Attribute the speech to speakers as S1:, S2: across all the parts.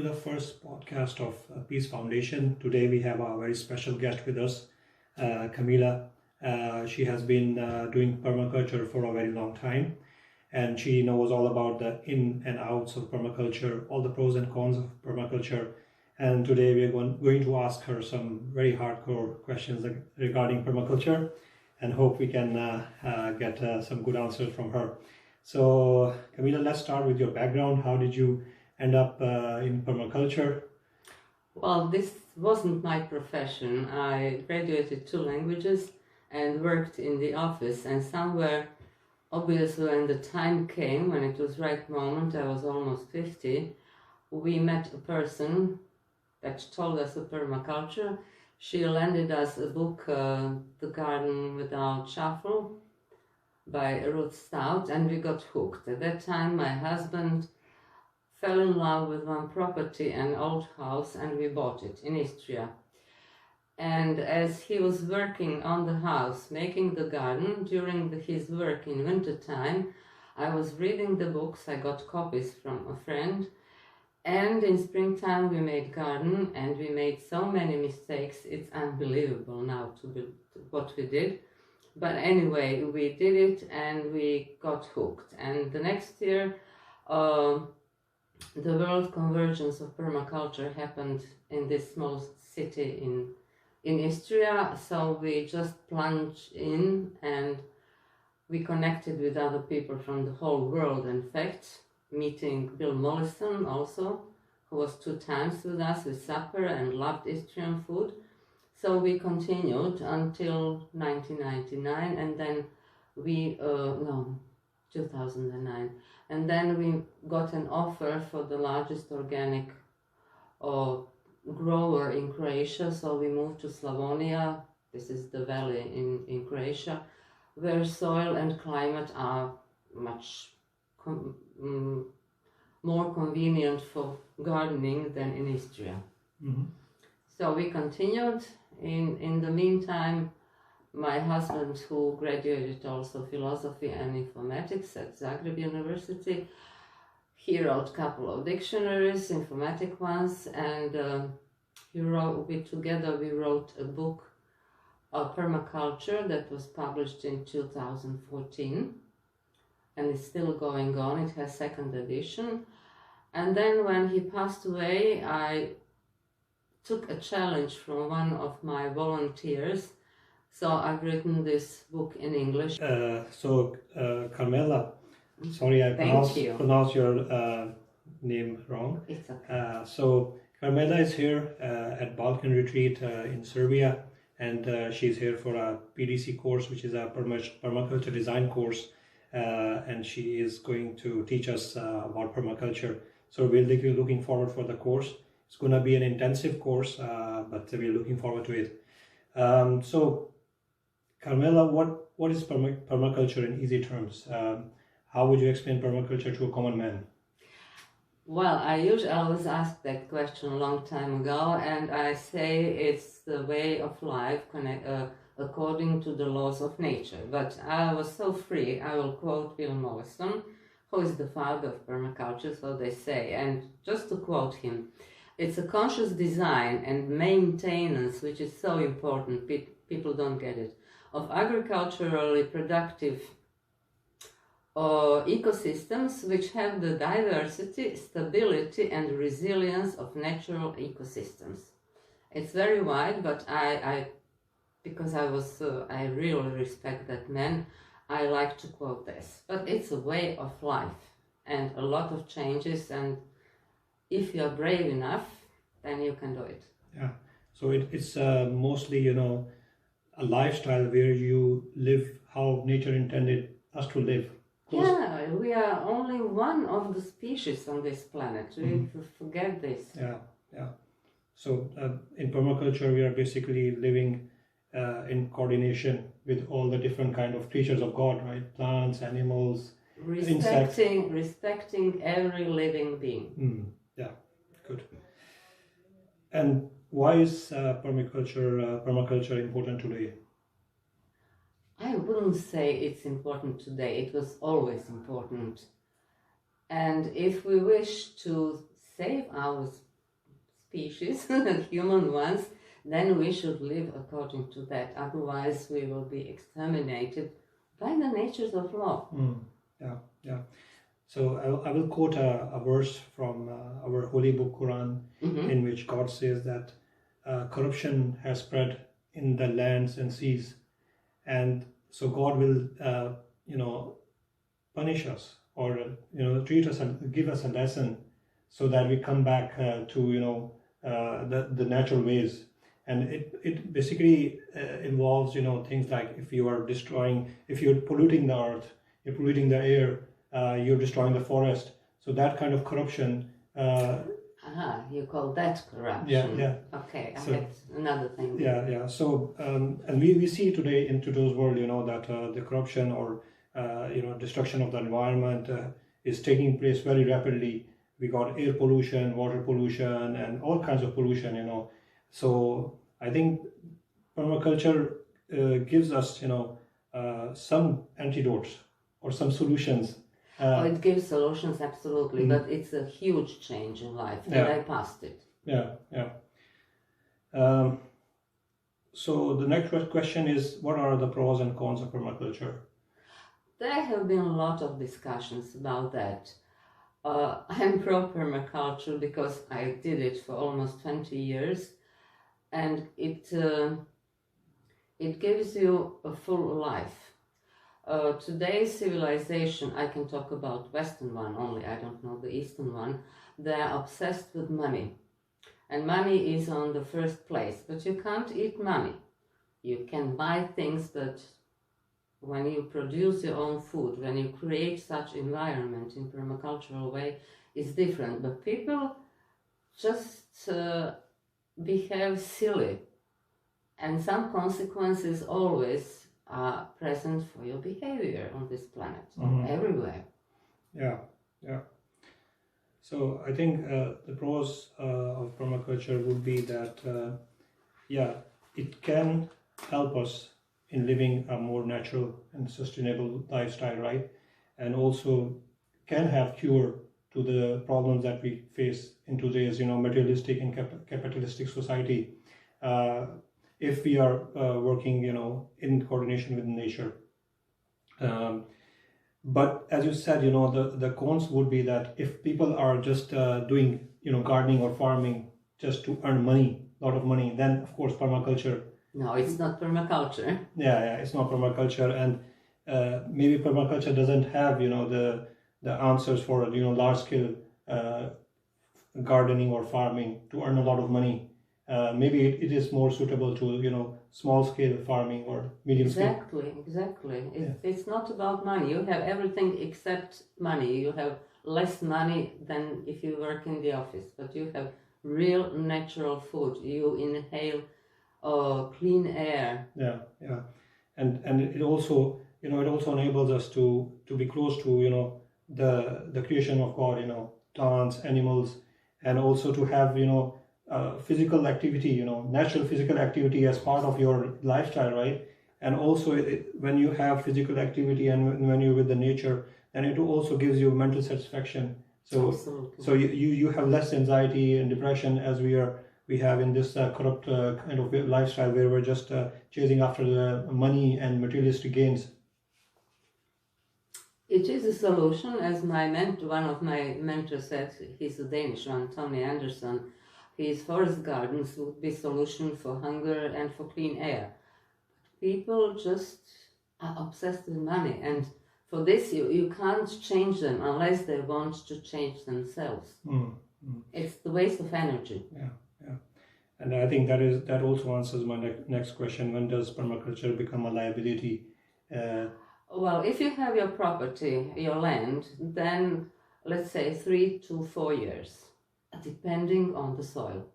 S1: to the first podcast of Peace Foundation. Today we have a very special guest with us, Karmela. She has been doing permaculture for a very long time, and she knows all about the in and outs of permaculture, all the pros and cons of permaculture. And today we are going to ask her some very hardcore questions regarding permaculture, and hope we can get some good answers from her. So, Karmela, let's start with your background. How did you end up in permaculture?
S2: Well, this wasn't my profession. I graduated 2 languages and worked in the office, and somewhere, obviously, when the time came, when it was right moment, I was almost 50, we met a person that told us of permaculture. She lended us a book, The Garden Without Shuffle, by Ruth Stout, and we got hooked. At that time, my husband fell in love with one property, an old house, and we bought it in Istria. And as he was working on the house, making the garden, during his work in winter time, I was reading the books. I got copies from a friend, and in springtime we made garden, and we made so many mistakes. It's unbelievable now what we did. But anyway, we did it and we got hooked. And the next year, the world convergence of permaculture happened in this small city in Istria. So we just plunged in and we connected with other people from the whole world. In fact, meeting Bill Mollison also, who was 2 times with us with supper and loved Istrian food. So we continued until 1999, and then 2009. And then we got an offer for the largest organic grower in Croatia, so we moved to Slavonia. This is the valley in Croatia, where soil and climate are much more convenient for gardening than in Istria. Mm-hmm. So we continued. In the meantime, my husband, who graduated also philosophy and informatics at Zagreb University, he wrote a couple of dictionaries, informatic ones, and together we wrote a book of permaculture that was published in 2014, and it's still going on. It has 2nd edition. And then when he passed away, I took a challenge from one of my volunteers, so I've written this book in English.
S1: Karmela, sorry I pronounced your name wrong.
S2: It's okay.
S1: So Karmela is here at Balkan Retreat in Serbia, and she's here for a PDC course, which is a Permaculture Design course, and she is going to teach us about permaculture. So we're looking forward for the course. It's going to be an intensive course, but we're looking forward to it. So, Karmela, what is permaculture in easy terms? How would you explain permaculture to a common man?
S2: Well, I always asked that question a long time ago, and I say it's the way of life according to the laws of nature. But I was so free, I will quote Bill Mollison, who is the father of permaculture, so they say, and just to quote him, it's a conscious design and maintenance, which is so important, people don't get it, of agriculturally productive ecosystems which have the diversity, stability and resilience of natural ecosystems. It's very wide, but because I really respect that man, I like to quote this. But it's a way of life and a lot of changes, and if you're brave enough, then you can do it.
S1: Yeah. So it's mostly, a lifestyle where you live how nature intended us to live.
S2: Yeah, we are only one of the species on this planet. We forget this.
S1: Yeah. So in permaculture, we are basically living in coordination with all the different kind of creatures of God, right? Plants, animals, insects.
S2: Respecting every living being.
S1: Yeah, good. And why is permaculture important today?
S2: I wouldn't say it's important today. It was always important. And if we wish to save our species, human ones, then we should live according to that. Otherwise, we will be exterminated by the natures of law.
S1: Yeah. So I will quote a verse from our holy book Quran, in which God says that corruption has spread in the lands and seas, and so God will punish us, or treat us and give us a lesson, so that we come back to the natural ways. And it basically involves things like, if you're polluting the earth, you're polluting the air, you're destroying the forest. So that kind of corruption.
S2: You call that corruption?
S1: Yeah.
S2: Okay, I had another thing.
S1: Yeah. So and we see today in today's world, that the corruption or destruction of the environment is taking place very rapidly. We got air pollution, water pollution, and all kinds of pollution. So I think permaculture gives us some antidotes or some solutions.
S2: It gives solutions, absolutely, but it's a huge change in life, and I passed it.
S1: Yeah. So the next question is, what are the pros and cons of permaculture?
S2: There have been a lot of discussions about that. I'm pro permaculture because I did it for almost 20 years, and it gives you a full life. Today's civilization, I can talk about Western one only, I don't know the Eastern one, they're obsessed with money. And money is on the first place, but you can't eat money. You can buy things, but when you produce your own food, when you create such environment in permacultural way, it's different. But people just behave silly, and some consequences always are present for your behavior on this planet, everywhere.
S1: Yeah. So I think the pros of permaculture would be that, it can help us in living a more natural and sustainable lifestyle, right? And also can have cure to the problems that we face in today's, materialistic and capitalistic society. If we are working, in coordination with nature. But as you said, the cons would be that if people are just doing, gardening or farming just to earn money, a lot of money, then of course permaculture.
S2: No, it's not permaculture.
S1: Yeah, it's not permaculture, and maybe permaculture doesn't have, the answers for, large scale gardening or farming to earn a lot of money. Maybe it is more suitable to small scale farming or medium scale.
S2: Exactly. It's not about money. You have everything except money. You have less money than if you work in the office, but you have real natural food. You inhale clean air.
S1: Yeah, and it also enables us to be close to the creation of God, plants, animals, and also to have physical activity, natural physical activity as part of your lifestyle, right? And also when you have physical activity and when you're with the nature, then it also gives you mental satisfaction. So
S2: Absolutely.
S1: So you have less anxiety and depression as we have in this corrupt kind of lifestyle where we're just chasing after the money and materialistic gains.
S2: It is a solution, as one of my mentors said. He's a Danish one, Tony Anderson. His forest gardens would be solution for hunger and for clean air. People just are obsessed with money, and for this you can't change them unless they want to change themselves. It's the waste of energy.
S1: Yeah. And I think that also answers my next question. When does permaculture become a liability?
S2: Well, if you have your property, your land, then let's say 3 to 4 years, depending on the soil.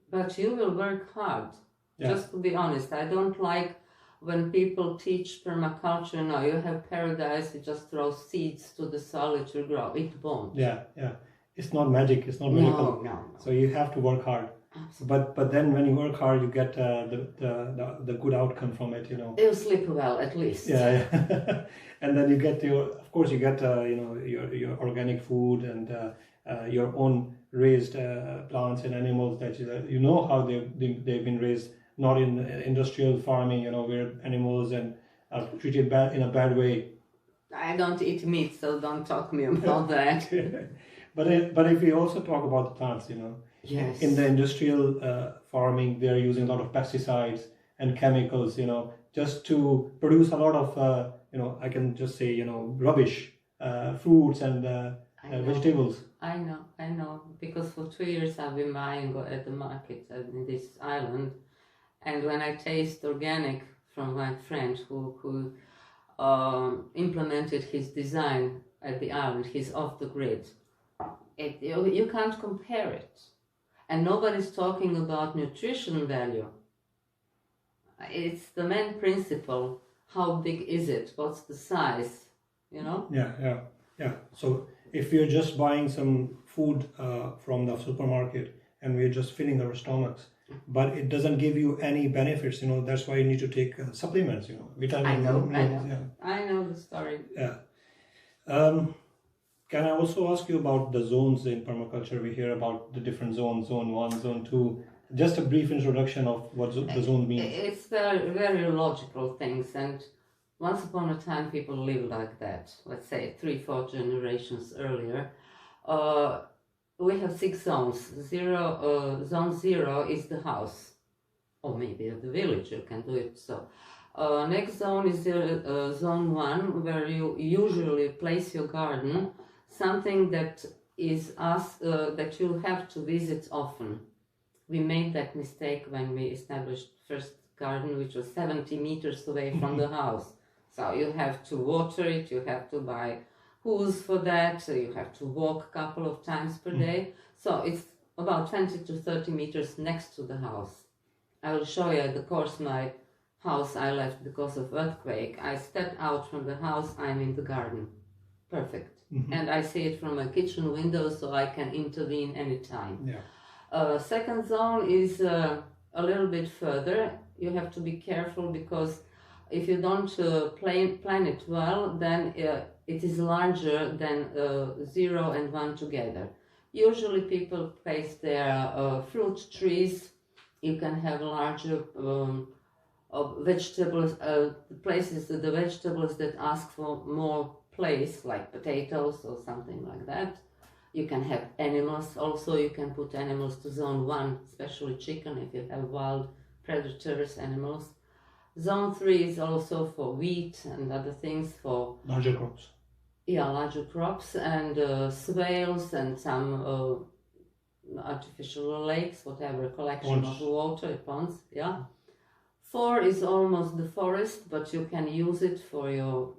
S2: But you will work hard.
S1: Yeah.
S2: Just to be honest, I don't like when people teach permaculture. No, you have paradise, you just throw seeds to the soil, it will grow. It won't.
S1: Yeah. It's not magic. It's not miracle.
S2: No.
S1: So you have to work hard.
S2: Absolutely.
S1: But then when you work hard, you get the good outcome from it.
S2: You sleep well, at least.
S1: Yeah. And then you get your organic food and your own raised plants and animals that you know how they've been raised, not in industrial farming, where animals and are treated in a bad way.
S2: I don't eat meat, so don't talk me about that.
S1: But if we also talk about the plants,
S2: Yes.
S1: in the industrial farming, they're using a lot of pesticides and chemicals, just to produce a lot of, I can just say, rubbish, fruits and vegetables.
S2: I know, because for 2 years I've been buying at the market in this island, and when I taste organic from my friend who implemented his design at the island, he's off the grid. You can't compare it, and nobody's talking about nutrition value. It's the main principle. How big is it? What's the size?
S1: Yeah. So if we're just buying some food from the supermarket and we're just filling our stomachs, but it doesn't give you any benefits, that's why you need to take supplements, vitamins.
S2: I know the story.
S1: Yeah. Can I also ask you about the zones in permaculture? We hear about the different zones, zone 1, zone 2. Just a brief introduction of what the zone means.
S2: It's very, very logical things, and once upon a time people lived like that, let's say 3-4 generations earlier. We have 6 zones. Zone 0 is the house, or maybe the village, you can do it so. Next zone is zone 1, where you usually place your garden, something that is that you have to visit often. We made that mistake when we established first garden, which was 70 meters away from the house. So you have to water it, you have to buy hose for that, so you have to walk a couple of times per day. So it's about 20 to 30 meters next to the house. I will show you, of course, my house I left because of earthquake. I stepped out from the house, I'm in the garden. Perfect. And I see it from my kitchen window, so I can intervene anytime.
S1: Yeah.
S2: Second zone is a little bit further. You have to be careful, because if you don't plan it well, then it is larger than 0 and 1 together. Usually people place their fruit trees. You can have larger vegetables, the vegetables that ask for more place, like potatoes or something like that. You can have animals also. You can put animals to zone 1, especially chicken if you have wild predators animals. Zone 3 is also for wheat and other things, for
S1: larger crops.
S2: Yeah, larger crops and swales and some artificial lakes, whatever, collection of water, ponds. Yeah. 4 is almost the forest, but you can use it for your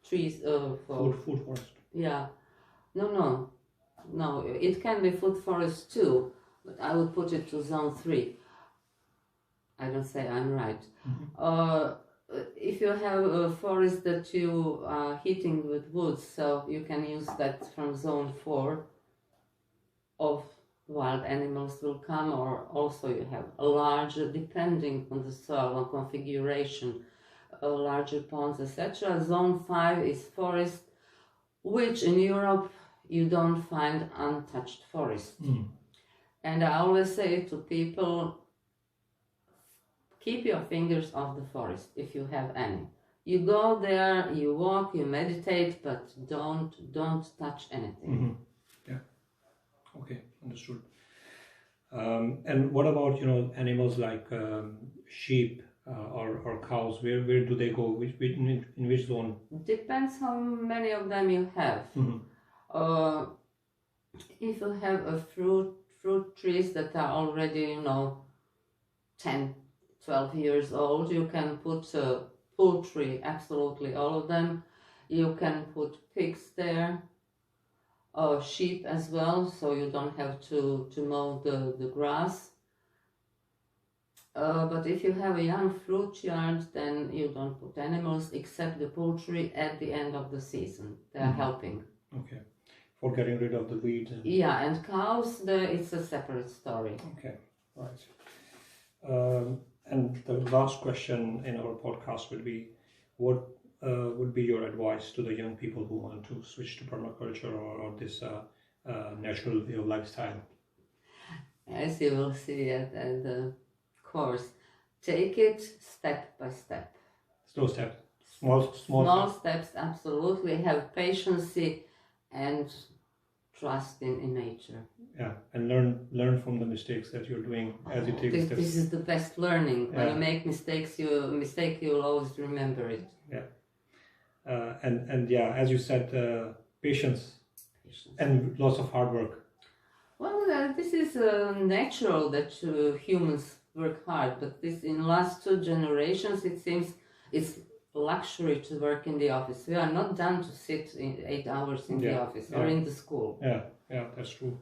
S2: trees. For
S1: food forest.
S2: Yeah. No. It can be food forest too, but I would put it to zone 3. I don't say I'm right. If you have a forest that you are heating with wood, so you can use that from zone 4. Of wild animals will come, or also you have a larger, depending on the soil and configuration, larger ponds, etc. Zone 5 is forest, which in Europe you don't find untouched forest. And I always say to people, keep your fingers off the forest if you have any. You go there, you walk, you meditate, but don't touch anything.
S1: Yeah. Okay, understood. And what about animals like sheep or cows? Where do they go? In which zone?
S2: Depends how many of them you have. If you have a fruit trees that are already 10, 12 years old, you can put poultry, absolutely all of them. You can put pigs there, sheep as well, so you don't have to mow the grass. But if you have a young fruit yard, then you don't put animals except the poultry at the end of the season. They are helping.
S1: Okay, for getting rid of the weeds.
S2: Yeah, and cows, it's a separate story.
S1: Okay, right. And the last question in our podcast would be, what would be your advice to the young people who want to switch to permaculture or this natural way of lifestyle.
S2: As you will see at the course, take it step by step.
S1: Slow steps, small
S2: Steps, absolutely. Have patience and trust in nature.
S1: Yeah, and learn from the mistakes that you're doing as you take steps.
S2: This is the best learning. When you make mistakes, you'll always remember it.
S1: Yeah, and yeah, as you said, patience and lots of hard work.
S2: Well, this is natural that humans work hard, but this in last 2 generations, it seems it's luxury to work in the office. We are not done to sit in 8 hours in the office or in the school.
S1: Yeah, that's true.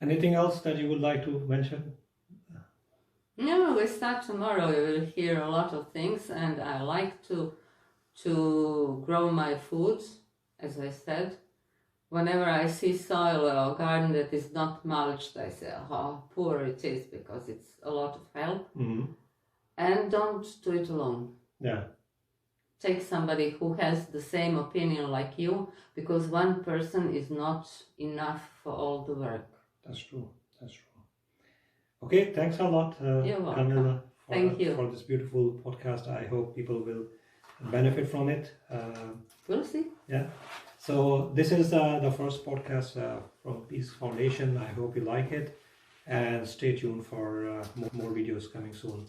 S1: Anything else that you would like to mention?
S2: No, we start tomorrow. We will hear a lot of things, and I like to grow my food, as I said. Whenever I see soil or garden that is not mulched, I say how poor it is, because it's a lot of help.
S1: Mm-hmm.
S2: And don't do it alone.
S1: Yeah.
S2: Take somebody who has the same opinion like you, because one person is not enough for all the work.
S1: That's true. Okay, thanks a lot, Karmela, for this beautiful podcast. I hope people will benefit from it.
S2: We'll see.
S1: Yeah. So this is the first podcast from Peace Foundation. I hope you like it, and stay tuned for more videos coming soon.